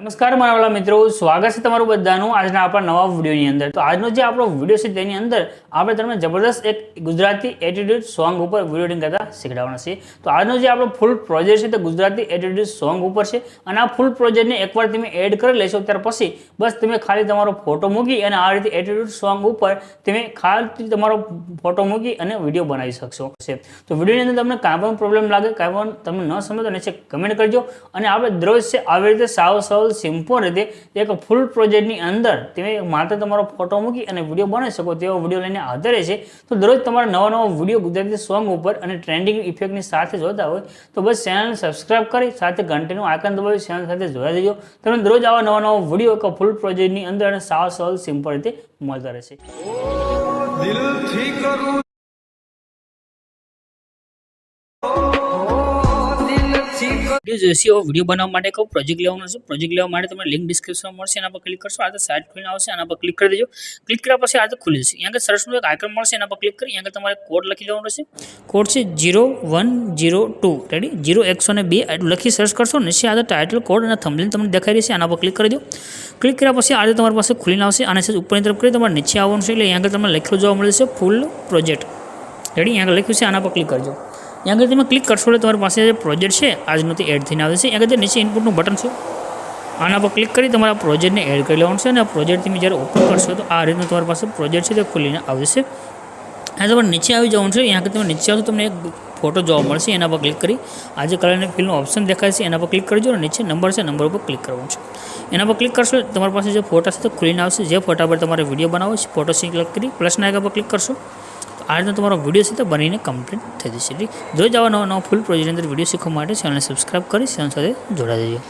નમસ્કાર મારા વાલા મિત્રો, સ્વાગત છે તમારું બધાનું આજના આપણા નવા વિડીયોની અંદર। તો આજનો જે આપણો વિડીયો છે તેની અંદર આપણે તમને જબરદસ્ત એક ગુજરાતી એટીટ્યુડ સોંગ ઉપર વિડીયો એડિટિંગ કરતા શીખવાડવાના છે। તો આજનો જે આપણો ફૂલ પ્રોજેક્ટ છે તે ગુજરાતી એટીટ્યુડ સોંગ ઉપર છે અને આ ફૂલ પ્રોજેક્ટને એકવાર તમે એડ કરી લેશો ત્યાર પછી બસ તમે ખાલી તમારો ફોટો મૂકી અને આ રીતે એટીટ્યુડ સોંગ ઉપર તમે ખાલી તમારો ફોટો મૂકી અને વિડીયો બનાવી શકશો। તો વિડીયોની અંદર તમને કાંઈ પણ પ્રોબ્લેમ લાગે, કાંઈ પણ તમને ન સમજો તો નીચે કમેન્ટ કરજો અને આપણે દરરોજ છે આવી રીતે સાવ સિમ્પલ રીતે એક ફૂલ પ્રોજેક્ટની અંદર તમે માત્ર તમારો ફોટો મૂકી અને વિડીયો બનાવી શકો તેવો વિડીયો લઈને હાજર છે। તો દરરોજ તમારા નવા વિડીયો ગુજરાતી સોંગ ઉપર અને ટ્રેન્ડિંગ ઇફેક્ટની સાથે જોતા હોય તો બસ ચેનલને સબસ્ક્રાઇબ કરી સાથે ઘંટીનું આઇકન દબાવી ચેનલ સાથે જોડાઈ દેજો। તમને દરરોજ આવા નવા વિડીયો એક ફૂલ પ્રોજેક્ટની અંદર અને સાવ સિમ્પલ રીતે મળતા રહેશે। वीडियो बनावा माटे को प्रोजेक्ट लेवानो छे। प्रोजेक्ट लेवा माटे तमने लिंक डिस्क्रिप्शन में मळशे, एना पर क्लिक करशो। आ तो साइट खुलीने आवशे, एना पर क्लिक कर देजो। क्लिक कर्या पछी आ तो खुली जशे। अहींया सर्च नो एक आइकन मळशे, एना पर क्लिक करी अहींया तमारे कोड लखी देवानो छे। कोड छे 0102 रेडी 0102 एटलुं लखी सर्च करशो। नीचे आ तो टाइटल कोड अने थंबनेल तमने देखाई रहेशे, एना पर क्लिक कर देजो। क्लिक कर्या पछी आ तो तमारी पासे खुलीने आवशे। आने से उपरनी तरफ करी तमारे नीचे आववानुं छे એટલે अहींया तमने लखेલું જોવા મળે છે ફૂલ પ્રોજેક્ટ रेडी। अहींया लख्યું છે, आना पर क्लिक करजो। यहाँ अगर क्लिक करशो तो तुम्हारे पास प्रोजेक्ट है आज नहीं एड थी आए। अगर नीचे इनपुट बटन है आना पर क्लिक करी तमारा प्रोजेक्ट ने एड कर लेवानुं छे। प्रोजेक्ट तुम जब ओपन करशो तो आ रीतना तुम्हारे पास प्रोजेक्ट है खुलीने आवशे। आ तमारे नीचे आई जवानुं छे। यहाँ तुम नीचे आओ तो तमने एक फोटो जोवा मळशे, एना पर क्लिक करी आज कलर फिल ऑप्शन देखाय छे एना पर क्लिक करजो। नीचे नंबर है, नंबर पर क्लिक करवानुं छे। एना पर क्लिक करशो तमारे पास जो फोटा है तो खुलीने आवशे। जे फोटा पर तमारे विडियो बनावो छे फोटो से क्लिक करी प्लस आइकन पर क्लिक करशो तो आ रीतना तमारो विडियो है तो बनीने कम्प्लीट थई जशे। रोज आवा नवा फूल प्रोजेक्ट अंदर विडियो शीखवा माटे चेनल ने सब्सक्राइब करी चेनल साथे जोड़ा देजो।